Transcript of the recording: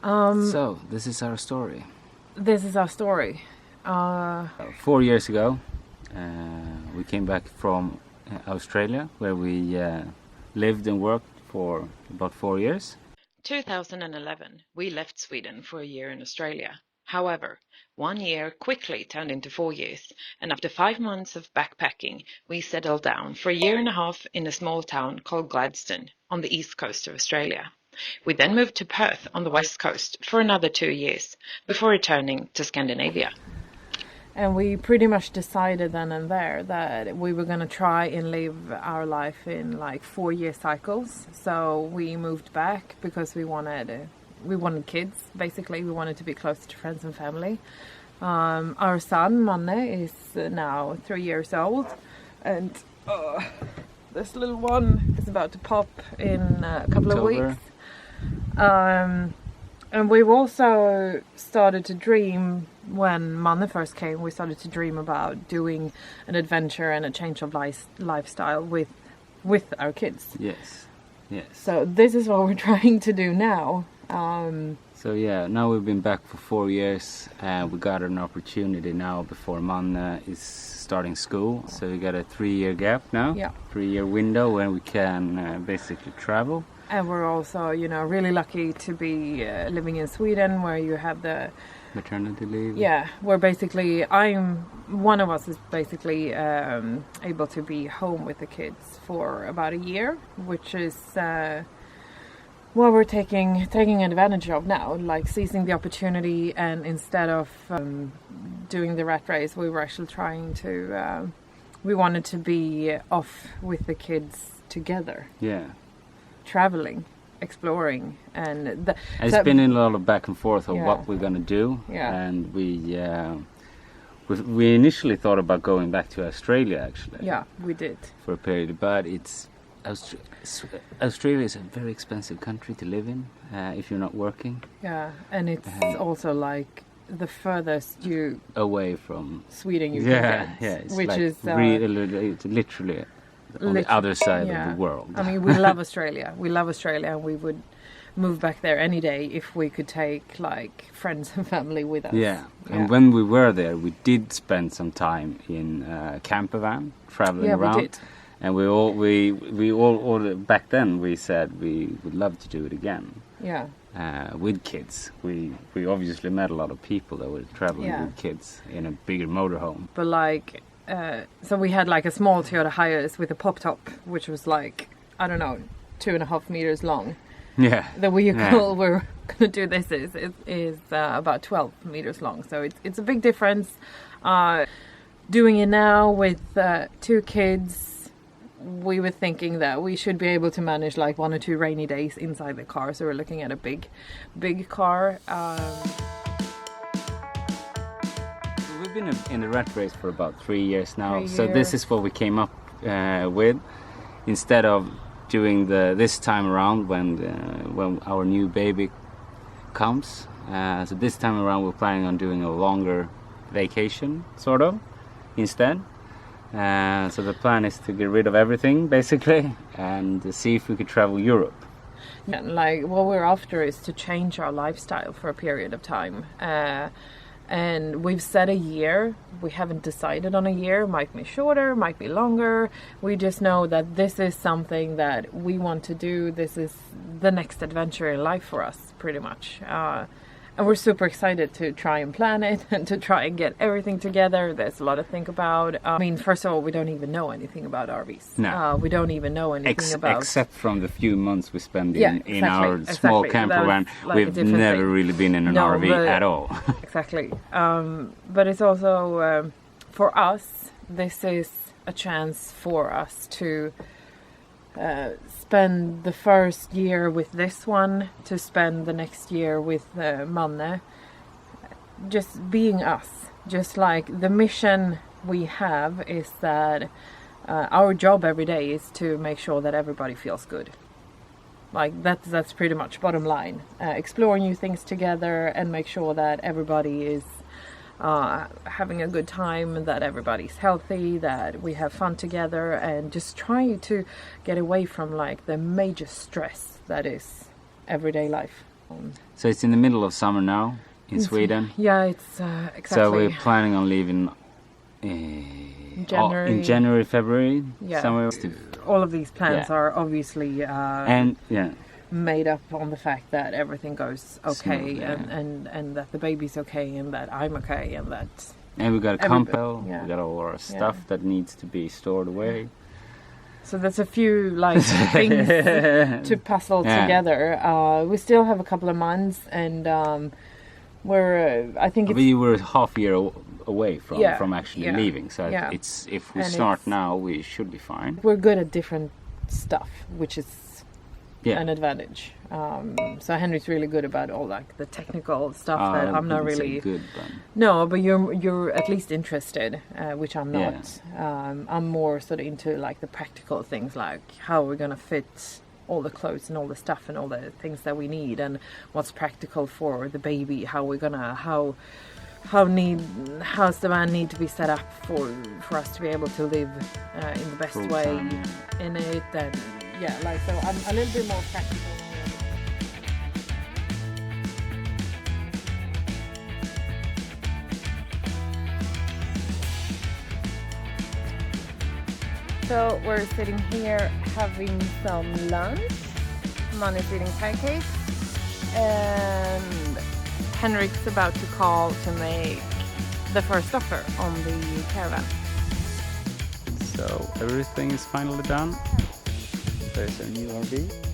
So, this is our story. This is our story. 4 years ago, we came back from Australia, where we lived and worked for about 4 years. 2011, we left Sweden for a year in Australia. However, 1 year quickly turned into 4 years, and after 5 months of backpacking, we settled down for a year and a half in a small town called Gladstone on the east coast of Australia. We then moved to Perth on the west coast for another 2 years, before returning to Scandinavia. And we pretty much decided then and there that we were going to try and live our life in like 4-year cycles. So we moved back because we wanted kids, basically. We wanted to be close to friends and family. Our son, Manne, is now 3 years old. And this little one is about to pop in a couple of weeks. And we've also started to dream, when Manne first came, we started to dream about doing an adventure and a change of lifestyle with our kids. Yes. So this is what we're trying to do now. So yeah, now we've been back for 4 years, and we got an opportunity now before Manne is starting school. So we got a 3-year gap now, 3-year window when we can basically travel. And we're also, really lucky to be living in Sweden, where you have the maternity leave. Yeah, we're basically, one of us is basically able to be home with the kids for about a year, which is what we're taking advantage of now, like seizing the opportunity. And instead of doing the rat race, we were actually trying to, we wanted to be off with the kids together. Yeah. Traveling, exploring, and it's been a lot of back and forth of what we're gonna do. Yeah. And we initially thought about going back to Australia, actually. Yeah, we did. For a period, but Australia is a very expensive country to live in if you're not working. Yeah, and it's also like the furthest you away from Sweden you can get. Yeah, it's which like is it's literally on the other side of the world. I mean, we love Australia. We love Australia, and we would move back there any day if we could take like friends and family with us. Yeah, and when we were there, we did spend some time in a camper van traveling around. We did. And we all back then we said we would love to do it again. Yeah. With kids, we obviously met a lot of people that were traveling with kids in a bigger motorhome. But like. So we had like a small Toyota Hiace with a pop top, which was like, I don't know, 2.5 meters long. Yeah. The vehicle we're gonna do this is about 12 meters long. So it's a big difference. Doing it now with 2 kids, we were thinking that we should be able to manage like 1 or 2 rainy days inside the car. So we're looking at a big car. We've been in the rat race for about 3 years now, so this is what we came up with. Instead of doing this time around when our new baby comes, so this time around we're planning on doing a longer vacation, sort of, instead. So the plan is to get rid of everything, basically, and see if we could travel Europe. Yeah, like what we're after is to change our lifestyle for a period of time. And we've set a year. We haven't decided on a year. Might be shorter, might be longer. We just know that this is something that we want to do. This is the next adventure in life for us, pretty much. And we're super excited to try and plan it and to try and get everything together. There's a lot to think about. I mean, first of all, we don't even know anything about RVs. No. We don't even know anything about... Except from the few months we spend in our small camper van. Like we've never really been in an RV at all. Exactly. But it's also, for us, this is a chance for us to spend the first year with this one, to spend the next year with Manne, just being us. Just like the mission we have is that our job every day is to make sure that everybody feels good. Like that's pretty much bottom line. Explore new things together and make sure that everybody is having a good time, that everybody's healthy, that we have fun together, and just try to get away from like the major stress that is everyday life. So it's in the middle of summer now in Sweden. Yeah, it's exactly. So we're planning on leaving January. in January, February. Yeah. Somewhere. All of these plans Yeah. are obviously And yeah. made up on the fact that everything goes okay, Smooth, yeah. and that the baby's okay, and that I'm okay, and that. And we got a compel. Yeah. We got all our stuff that needs to be stored away. So there's a few like things to puzzle together. We still have a couple of months, and we're I think it's, We were half a year away from actually leaving. So it's if we start now, we should be fine. we're good at different stuff, which is Yeah. an advantage. So Henry's really good about all like the technical stuff that I'm not wouldn't say really. good, but No, but you're at least interested, which I'm not. I'm more sort of into like the practical things, like how we're gonna fit all the clothes and all the stuff and all the things that we need, and what's practical for the baby. How we're gonna how's the van need to be set up for us to be able to live in the best way in it, and so I'm a little bit more practical. So we're sitting here having some lunch. Mom is eating pancakes, and Henrik's about to call to make the first offer on the caravan. so everything is finally done. There's a new RV.